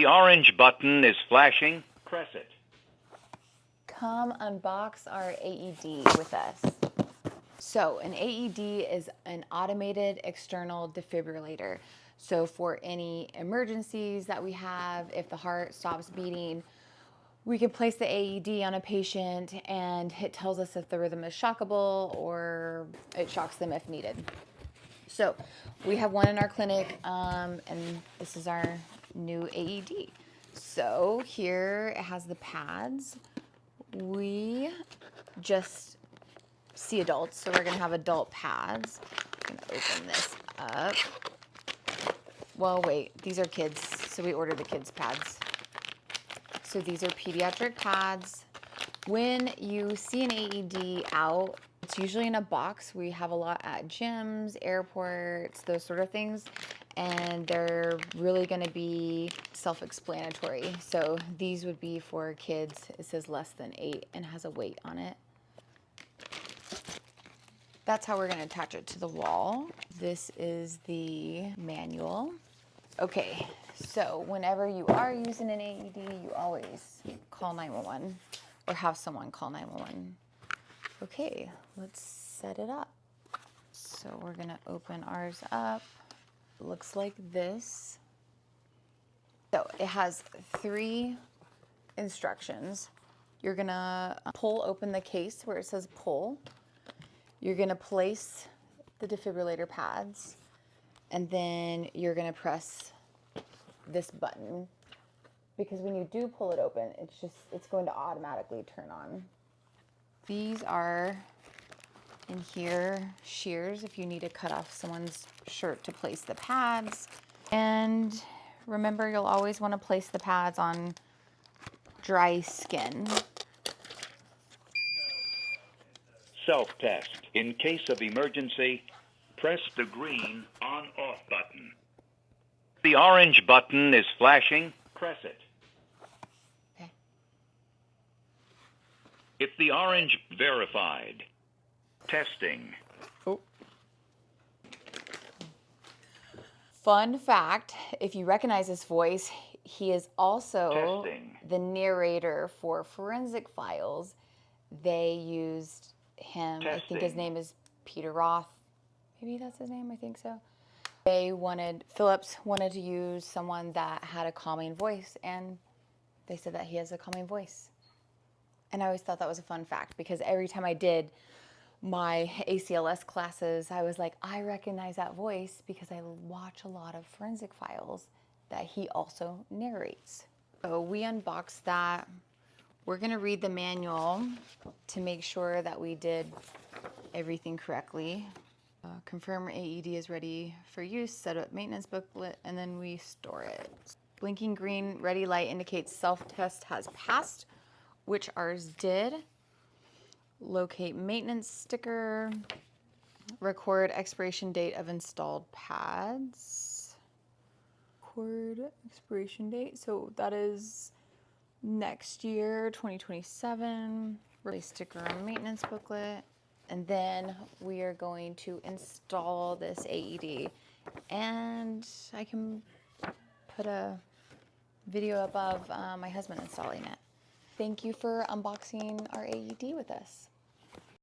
the orange button is flashing, press it. Come unbox our AED with us. So an AED is an automated external defibrillator. So for any emergencies that we have, if the heart stops beating, we can place the AED on a patient and it tells us if the rhythm is shockable or it shocks them if needed. So we have one in our clinic, and this is our new AED. So here it has the pads. We just see adults, so we're gonna have adult pads. I'm gonna open this up. Well, wait, these are kids, so we ordered the kids' pads. So these are pediatric pads. When you see an AED out, it's usually in a box. We have a lot at gyms, airports, those sort of things. And they're really gonna be self-explanatory. So these would be for kids. It says less than 8 and has a weight on it. That's how we're gonna attach it to the wall. This is the manual. Okay, so whenever you are using an AED, you always call 911 or have someone call 911. Okay, let's set it up. So we're gonna open ours up. It looks like this. So it has 3 instructions. You're gonna pull open the case where it says pull. You're gonna place the defibrillator pads, and then you're gonna press this button, because when you do pull it open, it's going to automatically turn on. These are in here shears if you need to cut off someone's shirt to place the pads. And remember, you'll always want to place the pads on dry skin. Self-test. In case of emergency, press the green on-off button. The orange button is flashing, press it. Okay. If the orange verified. Testing. Oh. Fun fact, if you recognize his voice, he is also Testing. the narrator for Forensic Files. They used him. Testing. I think his name is Peter Roth. Maybe that's his name, I think so. Phillips wanted to use someone that had a calming voice, and they said that he has a calming voice. And I always thought that was a fun fact, because every time I did my ACLS classes, I was like, I recognize that voice because I watch a lot of Forensic Files that he also narrates. So we unboxed that. We're gonna read the manual to make sure that we did everything correctly. Confirm AED is ready for use, set up maintenance booklet, and then we store it. Blinking green ready light indicates self-test has passed, which ours did. Locate maintenance sticker. Record expiration date of installed pads. Record expiration date, so that is next year, 2027. Release sticker on maintenance booklet. And then we are going to install this AED. And I can put a video up of my husband installing it. Thank you for unboxing our AED with us.